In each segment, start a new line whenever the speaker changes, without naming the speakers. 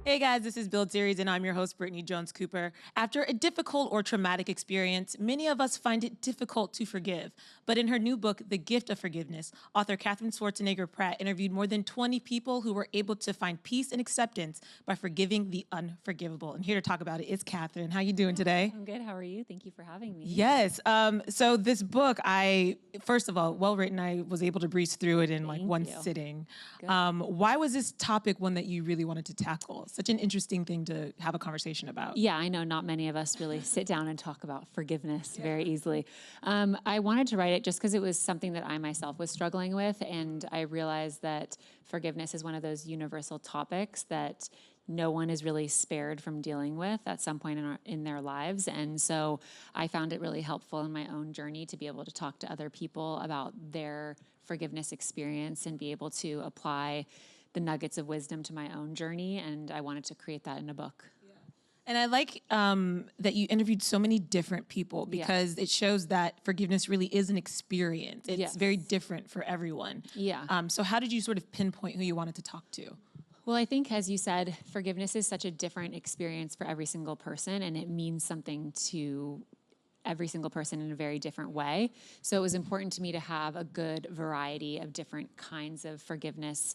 Hey guys, this is Build Series and I'm your host, Brittany Jones Cooper. After a difficult or traumatic experience, many of us find it difficult to forgive. But in her new book, The Gift of Forgiveness, author Katherine Schwarzenegger Pratt interviewed more than 20 people who were able to find peace and acceptance by forgiving the unforgivable. And here to talk about it is Katherine. How you doing today?
I'm good. How are you? Thank you for having me.
Yes. So this book, first of all, well written. I was able to breeze through it in like one sitting. Why was this topic one that you really wanted to tackle? Such an interesting thing to have a conversation about.
Yeah, I know not many of us really sit down and talk about forgiveness very easily. I wanted to write it just because it was something that I myself was struggling with, and I realized that forgiveness is one of those universal topics that no one is really spared from dealing with at some point in their lives. And so I found it really helpful in my own journey to be able to talk to other people about their forgiveness experience and be able to apply the nuggets of wisdom to my own journey. And I wanted to create that in a book.
And I like that you interviewed so many different people because it shows that forgiveness really is an experience. It's very different for everyone.
Yeah.
So how did you sort of pinpoint who you wanted to talk to?
Well, I think, as you said, forgiveness is such a different experience for every single person, and it means something to every single person in a very different way. So it was important to me to have a good variety of different kinds of forgiveness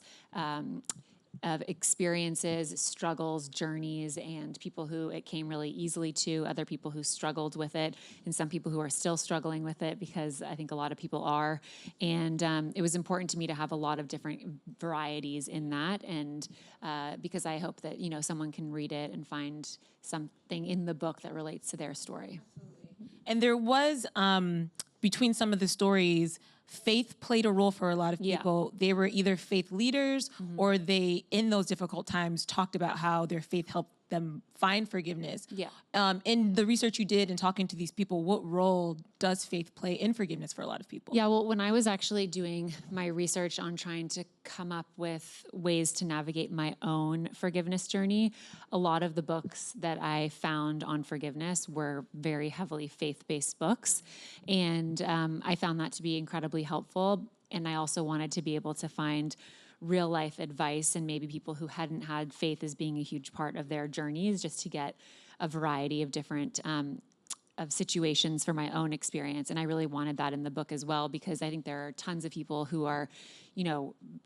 of experiences, struggles, journeys, and people who it came really easily to, other people who struggled with it, and some people who are still struggling with it, because I think a lot of people are. And it was important to me to have a lot of different varieties in that, and because I hope that, someone can read it and find something in the book that relates to their story.
And there was, between some of the stories, faith played a role for a lot of people. They were either faith leaders or they, in those difficult times, talked about how their faith helped them find forgiveness. In the research you did and talking to these people, what role does faith play in forgiveness for a lot of people?
Yeah, well, when I was actually doing my research on trying to come up with ways to navigate my own forgiveness journey, a lot of the books that I found on forgiveness were very heavily faith-based books. And I found that to be incredibly helpful. And I also wanted to be able to find real life advice and maybe people who hadn't had faith as being a huge part of their journeys, just to get a variety of different of situations for my own experience. And I really wanted that in the book as well, because I think there are tons of people who are,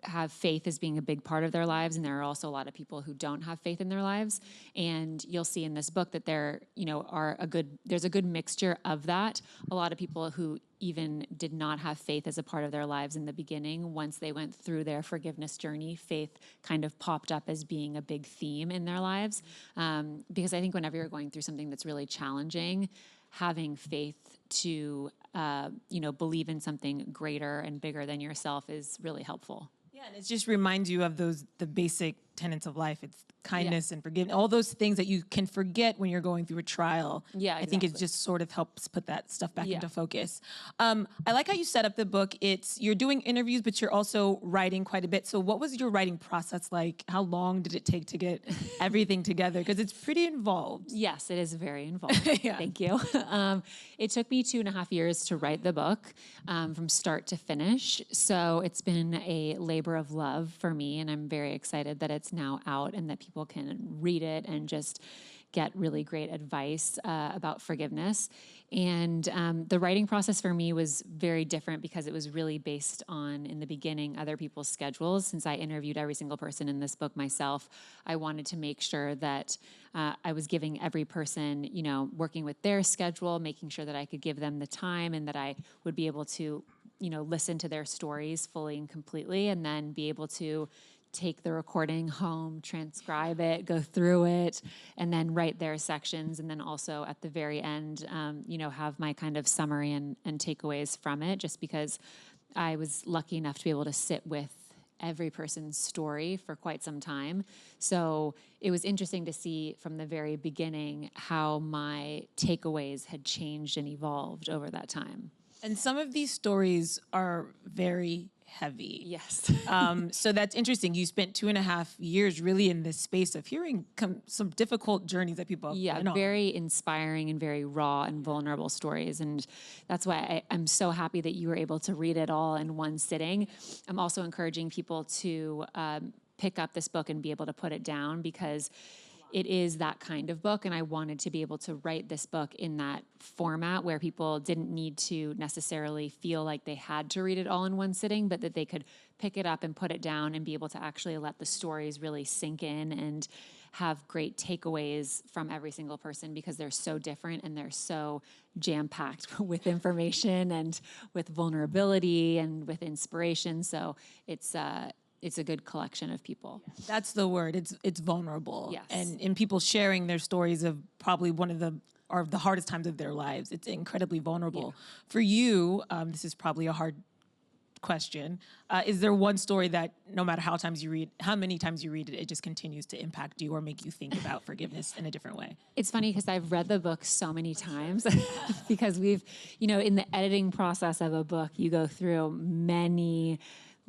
have faith as being a big part of their lives. And there are also a lot of people who don't have faith in their lives. And you'll see in this book that there's a good mixture of that. A lot of people who even did not have faith as a part of their lives in the beginning, once they went through their forgiveness journey, faith kind of popped up as being a big theme in their lives. Because I think whenever you're going through something that's really challenging, having faith to, believe in something greater and bigger than yourself is really helpful.
Yeah, and it just reminds you of the basic tenets of life. It's kindness and forgiveness, all those things that you can forget when you're going through a trial.
Yeah, exactly.
I think it just sort of helps put that stuff back into focus. I like how you set up the book. You're doing interviews, but you're also writing quite a bit. So what was your writing process like? How long did it take to get everything together? Because it's pretty involved.
Yes, it is very involved. Thank you. It took me 2.5 years to write the book from start to finish. So it's been a labor of love for me, and I'm very excited that it's now out and that people can read it and just get really great advice about forgiveness. And the writing process for me was very different because it was really based on, in the beginning, other people's schedules. Since I interviewed every single person in this book myself, I wanted to make sure that I was giving every person, working with their schedule, making sure that I could give them the time and that I would be able to, listen to their stories fully and completely, and then be able to take the recording home, transcribe it, go through it, and then write their sections. And then also at the very end, have my kind of summary and takeaways from it, just because I was lucky enough to be able to sit with every person's story for quite some time. So it was interesting to see from the very beginning how my takeaways had changed and evolved over that time.
And some of these stories are very heavy.
Yes.
So that's interesting. You spent 2.5 years really in this space of hearing some difficult journeys that people have been on.
Very inspiring and very raw and vulnerable stories. And that's why I'm so happy that you were able to read it all in one sitting. I'm also encouraging people to pick up this book and be able to put it down, because it is that kind of book. And I wanted to be able to write this book in that format where people didn't need to necessarily feel like they had to read it all in one sitting, but that they could pick it up and put it down and be able to actually let the stories really sink in and have great takeaways from every single person, because they're so different and they're so jam-packed with information and with vulnerability and with inspiration. So it's a good collection of people.
That's the word. It's vulnerable.
Yes.
And in people sharing their stories of probably one of the hardest times of their lives. It's incredibly vulnerable.
Yeah.
For you, this is probably a hard question. Is there one story that no matter how many times you read it, it just continues to impact you or make you think about forgiveness in a different way?
It's funny because I've read the book so many times because we've, in the editing process of a book, you go through many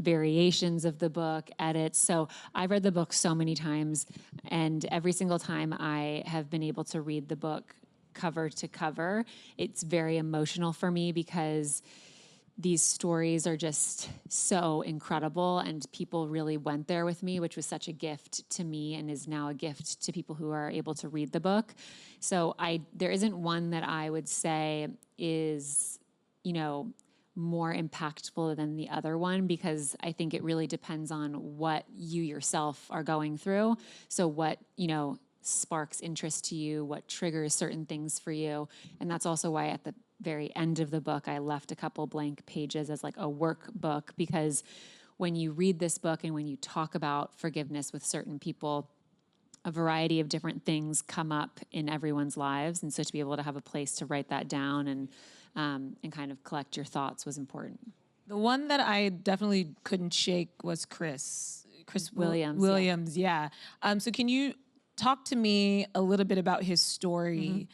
variations of the book, edits. So I've read the book so many times, and every single time I have been able to read the book cover to cover, it's very emotional for me, because these stories are just so incredible, and people really went there with me, which was such a gift to me and is now a gift to people who are able to read the book. So there isn't one that I would say is, more impactful than the other one, because I think it really depends on what you yourself are going through. So what, sparks interest to you, what triggers certain things for you. And that's also why at the very end of the book, I left a couple blank pages as like a workbook, because when you read this book and when you talk about forgiveness with certain people, a variety of different things come up in everyone's lives. And so to be able to have a place to write that down and kind of collect your thoughts was important.
The one that I definitely couldn't shake was Chris
Williams.
Williams, yeah. So can you talk to me a little bit about his story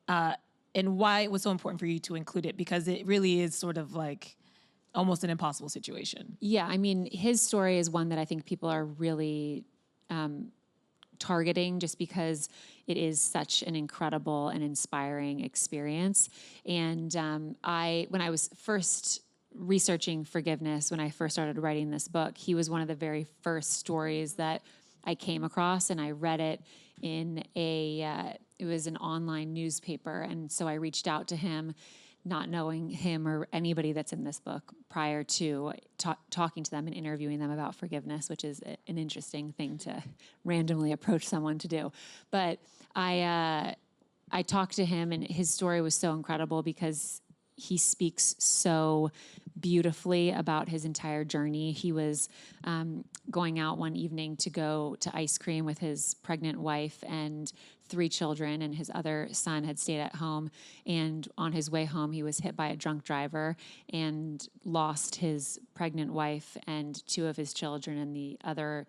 and why it was so important for you to include it? Because it really is sort of like almost an impossible situation.
Yeah, I mean, his story is one that I think people are really targeting, just because it is such an incredible and inspiring experience. And when I was first researching forgiveness, when I first started writing this book, he was one of the very first stories that I came across, and I read it in it was an online newspaper. And so I reached out to him, not knowing him or anybody that's in this book, prior to talking to them and interviewing them about forgiveness, which is an interesting thing to randomly approach someone to do. But I talked to him, and his story was so incredible because he speaks so beautifully about his entire journey. He was going out one evening to go to ice cream with his pregnant wife and 3 children, and his other son had stayed at home. And on his way home, he was hit by a drunk driver and lost his pregnant wife and 2 of his children, and the other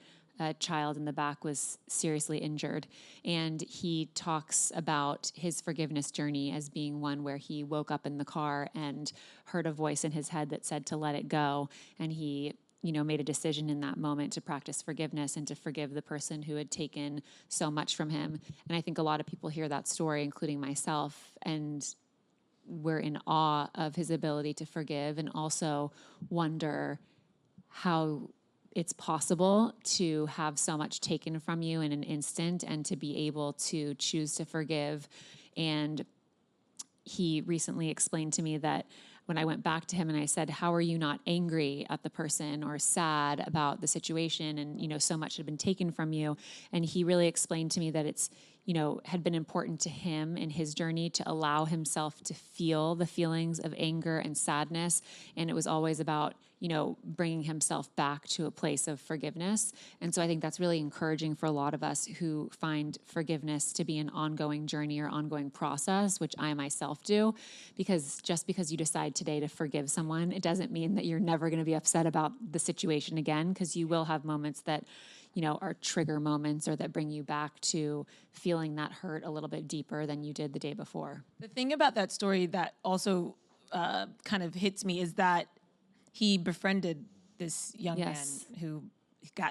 child in the back was seriously injured. And he talks about his forgiveness journey as being one where he woke up in the car and heard a voice in his head that said to let it go. And he, made a decision in that moment to practice forgiveness and to forgive the person who had taken so much from him. And I think a lot of people hear that story, including myself, and we're in awe of his ability to forgive, and also wonder how it's possible to have so much taken from you in an instant and to be able to choose to forgive. And he recently explained to me that when I went back to him and I said, how are you not angry at the person or sad about the situation? And, so much had been taken from you. And he really explained to me that it's, had been important to him in his journey to allow himself to feel the feelings of anger and sadness. And it was always about, bringing himself back to a place of forgiveness. And so I think that's really encouraging for a lot of us who find forgiveness to be an ongoing journey or ongoing process, which I myself do, because just because you decide today to forgive someone, it doesn't mean that you're never going to be upset about the situation again, because you will have moments that are trigger moments or that bring you back to feeling that hurt a little bit deeper than you did the day before.
The thing about that story that also kind of hits me is that he befriended this young man who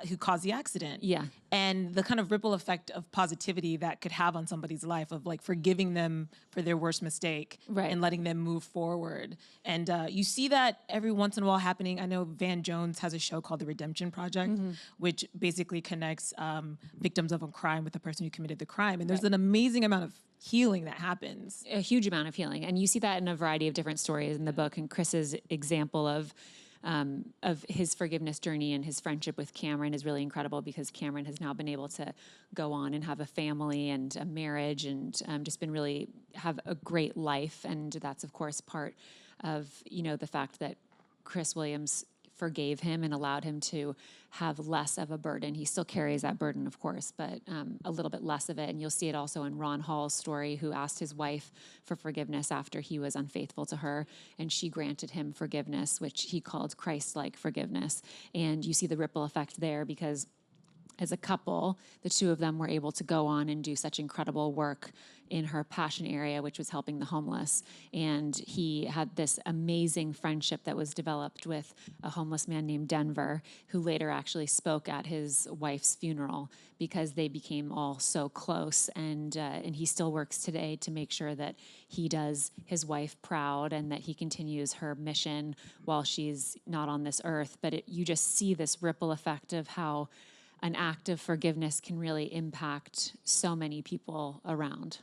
who caused the accident.
Yeah.
And the kind of ripple effect of positivity that could have on somebody's life of like forgiving them for their worst mistake and letting them move forward. And you see that every once in a while happening. I know Van Jones has a show called The Redemption Project, which basically connects victims of a crime with the person who committed the crime. And there's an amazing amount of healing that happens.
A huge amount of healing. And you see that in a variety of different stories in the book. And Chris's example of his forgiveness journey and his friendship with Cameron is really incredible, because Cameron has now been able to go on and have a family and a marriage and just been really have a great life. And that's, of course, part of, the fact that Chris Williams forgave him and allowed him to have less of a burden. He still carries that burden, of course, but a little bit less of it. And you'll see it also in Ron Hall's story, who asked his wife for forgiveness after he was unfaithful to her, and she granted him forgiveness, which he called Christ-like forgiveness. And you see the ripple effect there, because as a couple, the two of them were able to go on and do such incredible work in her passion area, which was helping the homeless. And he had this amazing friendship that was developed with a homeless man named Denver, who later actually spoke at his wife's funeral, because they became all so close. And he still works today to make sure that he does his wife proud and that he continues her mission while she's not on this earth. But you just see this ripple effect of how an act of forgiveness can really impact so many people around.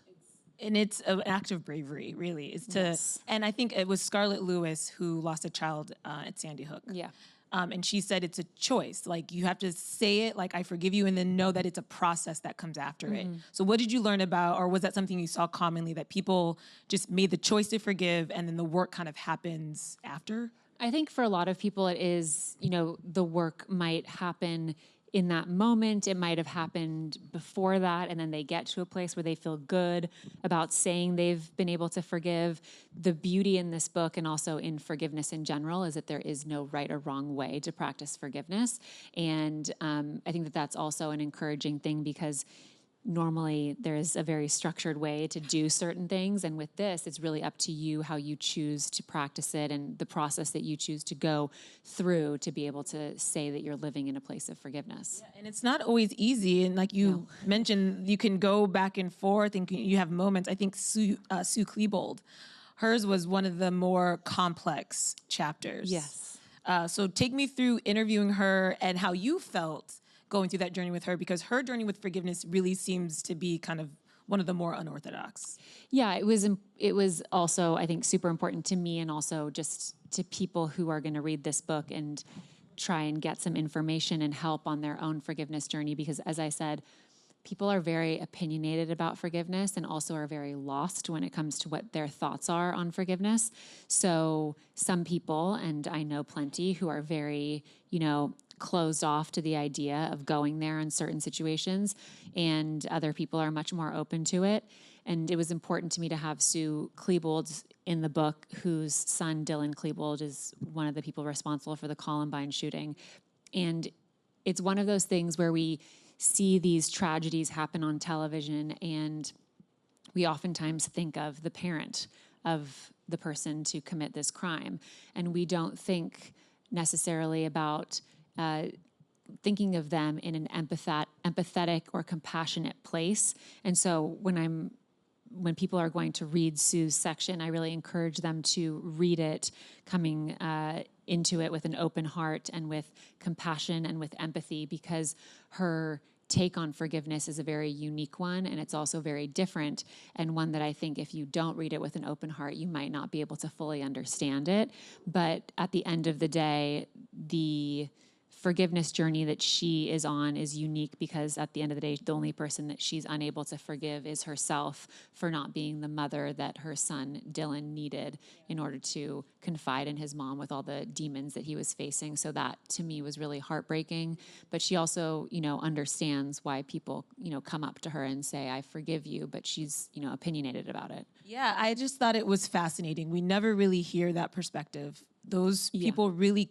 And it's an act of bravery, really. Is to, and I think it was Scarlett Lewis who lost a child at Sandy Hook.
Yeah.
And she said it's a choice. Like, you have to say it, like, I forgive you, and then know that it's a process that comes after it. So what did you learn about, or was that something you saw commonly, that people just made the choice to forgive and then the work kind of happens after?
I think for a lot of people it is, the work might happen in that moment. It might have happened before that, and then they get to a place where they feel good about saying they've been able to forgive. The beauty in this book, and also in forgiveness in general, is that there is no right or wrong way to practice forgiveness. And I think that that's also an encouraging thing, because normally there's a very structured way to do certain things. And with this, it's really up to you how you choose to practice it and the process that you choose to go through to be able to say that you're living in a place of forgiveness.
Yeah, and it's not always easy. And like you mentioned, you can go back and forth and you have moments. I think Sue Klebold, hers was one of the more complex chapters.
Yes.
So take me through interviewing her and how you felt going through that journey with her, because her journey with forgiveness really seems to be kind of one of the more unorthodox.
Yeah, it was also, I think, super important to me, and also just to people who are going to read this book and try and get some information and help on their own forgiveness journey. Because, as I said, people are very opinionated about forgiveness and also are very lost when it comes to what their thoughts are on forgiveness. So some people, and I know plenty, who are very, closed off to the idea of going there in certain situations, and other people are much more open to it. And it was important to me to have Sue Klebold in the book, whose son, Dylan Klebold, is one of the people responsible for the Columbine shooting. And it's one of those things where we see these tragedies happen on television, and we oftentimes think of the parent of the person to commit this crime. And we don't think necessarily about thinking of them in an empathetic or compassionate place. And so when people are going to read Sue's section, I really encourage them to read it coming into it with an open heart and with compassion and with empathy, because her take on forgiveness is a very unique one, and it's also very different, and one that I think if you don't read it with an open heart, you might not be able to fully understand it. But at the end of the day, the forgiveness journey that she is on is unique, because at the end of the day, the only person that she's unable to forgive is herself for not being the mother that her son Dylan needed in order to confide in his mom with all the demons that he was facing. So that to me was really heartbreaking. But she also, understands why people, come up to her and say, I forgive you, but she's, opinionated about it.
Yeah, I just thought it was fascinating. We never really hear that perspective. Those people really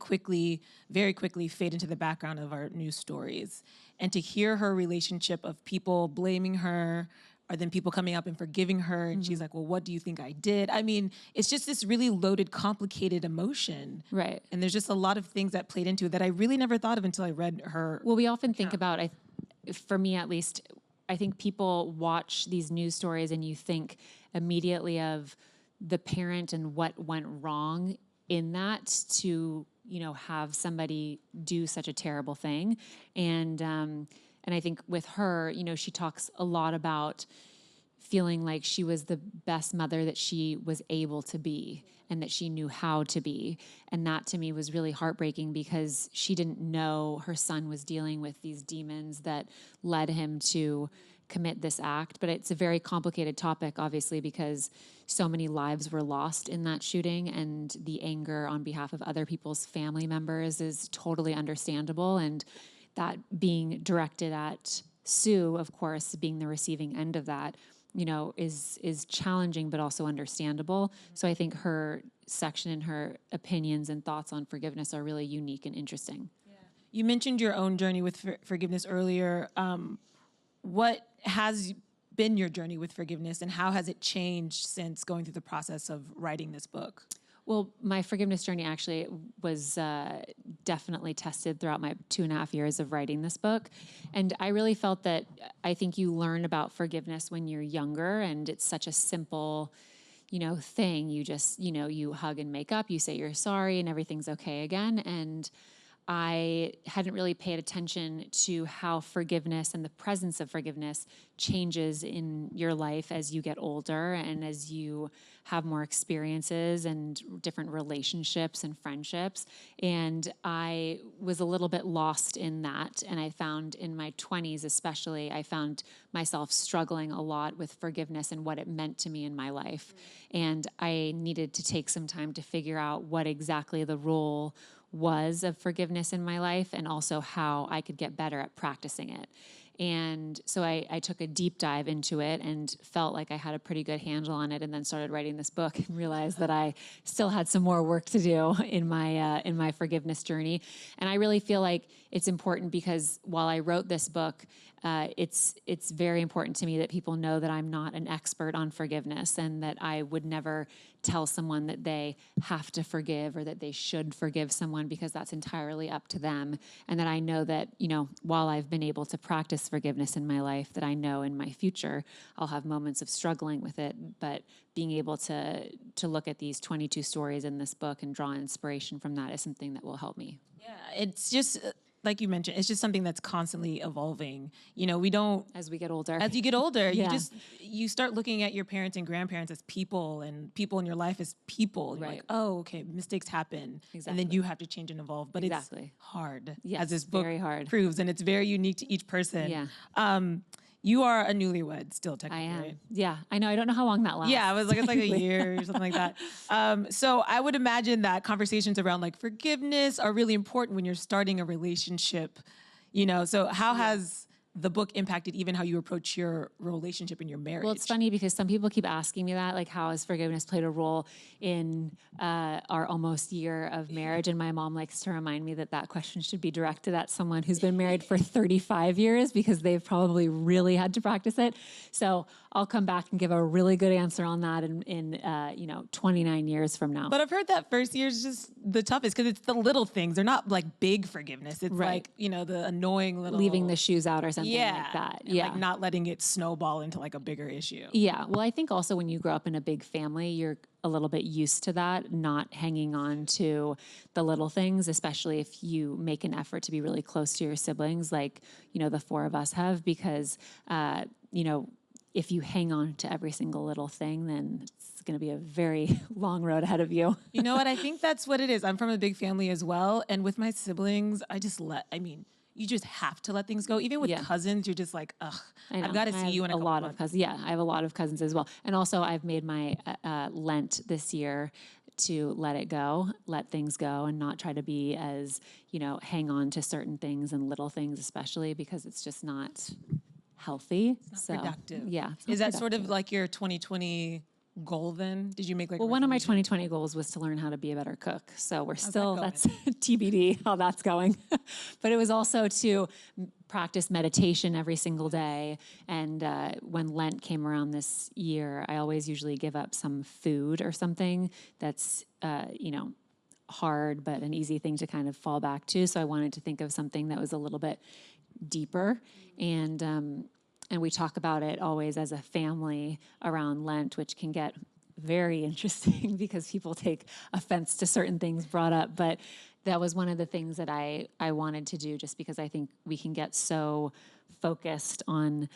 very quickly fade into the background of our news stories. And to hear her relationship of people blaming her, are then people coming up and forgiving her, and she's like, well, what do you think I did? I mean, it's just this really loaded, complicated emotion.
Right.
And there's just a lot of things that played into it that I really never thought of until I read her.
Well, we often think about, for me at least, I think people watch these news stories and you think immediately of the parent and what went wrong in that to, have somebody do such a terrible thing. And I think with her, she talks a lot about feeling like she was the best mother that she was able to be and that she knew how to be. And that to me was really heartbreaking because she didn't know her son was dealing with these demons that led him to commit this act. But it's a very complicated topic, obviously, because so many lives were lost in that shooting, and the anger on behalf of other people's family members is totally understandable. And that being directed at Sue, of course, being the receiving end of that, is challenging, but also understandable. So I think her section and her opinions and thoughts on forgiveness are really unique and interesting.
Yeah. You mentioned your own journey with forgiveness earlier. What has been your journey with forgiveness, and how has it changed since going through the process of writing this book?
Well, my forgiveness journey actually was definitely tested throughout my 2.5 years of writing this book. And I really felt that I think you learn about forgiveness when you're younger, and it's such a simple, thing. You just, you hug and make up, you say you're sorry, and everything's okay again. And I hadn't really paid attention to how forgiveness and the presence of forgiveness changes in your life as you get older and as you have more experiences and different relationships and friendships. And I was a little bit lost in that. And I found in my 20s especially, I found myself struggling a lot with forgiveness and what it meant to me in my life. And I needed to take some time to figure out what exactly the role was of forgiveness in my life, and also how I could get better at practicing it. And so I took a deep dive into it and felt like I had a pretty good handle on it, and then started writing this book and realized that I still had some more work to do in my forgiveness journey. And I really feel like it's important because while I wrote this book, it's very important to me that people know that I'm not an expert on forgiveness, and that I would never tell someone that they have to forgive or that they should forgive someone, because that's entirely up to them. And that I know that, while I've been able to practice forgiveness in my life, that I know in my future I'll have moments of struggling with it, but being able to look at these 22 stories in this book and draw inspiration from that is something that will help me.
Yeah, it's just like you mentioned, it's just something that's constantly evolving. We don't...
As we get older.
As you get older, yeah. you start looking at your parents and grandparents as people, and people in your life as people. Right. You're like, oh, okay, mistakes happen. Exactly. And then you have to change and evolve. But it's hard, as this book proves, and it's very unique to each person. Yeah. You are a newlywed still, technically.
I am.
Right?
Yeah, I know. I don't know how long that lasts.
Yeah, it's like a year or something like that. So I would imagine that conversations around like forgiveness are really important when you're starting a relationship. So how has the book impacted even how you approach your relationship and your marriage?
Well, it's funny because some people keep asking me that, like, how has forgiveness played a role in our almost year of marriage? And my mom likes to remind me that question should be directed at someone who's been married for 35 years, because they've probably really had to practice it. So I'll come back and give a really good answer on that in 29 years from now.
But I've heard that first year is just the toughest, because it's the little things. They're not like big forgiveness. It's like, the annoying little...
Leaving the shoes out or something like that.
And like not letting it snowball into like a bigger issue.
Yeah. Well, I think also when you grow up in a big family, you're a little bit used to that, not hanging on to the little things, especially if you make an effort to be really close to your siblings, like, the four of us have, because, if you hang on to every single little thing, then it's going to be a very long road ahead of you.
You know what? I think that's what it is. I'm from a big family as well. And with my siblings, you just have to let things go. Even with cousins, you're just like, ugh, I've got to see you in a couple
lot of cousins. Yeah, I have a lot of cousins as well. And also I've made my Lent this year to let it go, let things go, and not try to be as, hang on to certain things and little things, especially because it's just not healthy.
It's not productive.
Yeah.
Is that sort of like your 2020 goal then? Did you make like...
Well, one of my 2020 goals was to learn how to be a better cook. So that's TBD how that's going. But it was also to practice meditation every single day. And when Lent came around this year, I always usually give up some food or something that's, hard, but an easy thing to kind of fall back to. So I wanted to think of something that was a little bit deeper. And we talk about it always as a family around Lent, which can get very interesting because people take offense to certain things brought up. But that was one of the things that I wanted to do, just because I think we can get so focused on,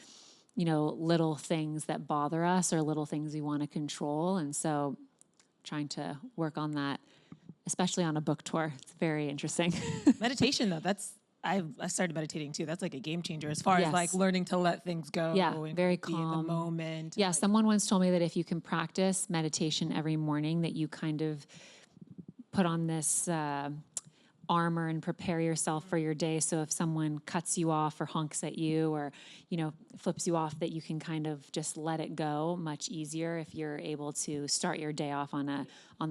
little things that bother us or little things we want to control. And so trying to work on that, especially on a book tour. It's very interesting.
Meditation, though, I started meditating too. That's like a game changer as far as like learning to let things go.
Yeah,
and
very
be in the
calm.
moment.
Yeah, someone once told me that if you can practice meditation every morning, that you kind of put on this armor and prepare yourself for your day. So if someone cuts you off or honks at you or, flips you off, that you can kind of just let it go much easier if you're able to start your day off on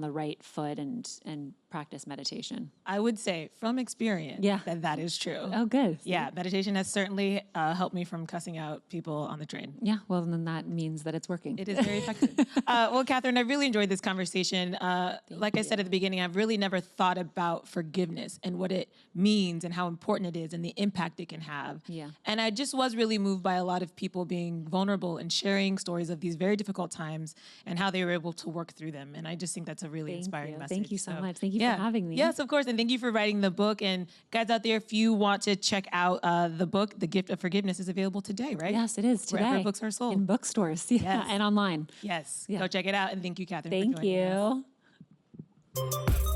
the right foot and practice meditation.
I would say from experience that is true.
Oh, good.
Yeah, meditation has certainly helped me from cussing out people on the train.
Yeah, well, then that means that it's working.
It is very effective. Well, Katherine, I really enjoyed this conversation. Like I said at the beginning, I've really never thought about forgiveness and what it means and how important it is and the impact it can have.
Yeah.
And I just was really moved by a lot of people being vulnerable and sharing stories of these very difficult times and how they were able to work through them. And I just think that's a really inspiring message.
Thank you so much. Thank you for having me.
Yes, of course. And thank you for writing the book. And guys out there, if you want to check out the book, The Gift of Forgiveness is available today, right?
Yes, it is today.
Wherever books are sold.
In bookstores, and online.
Yes. Go check it out. And thank you, Katherine,
Thank
for joining us.
you.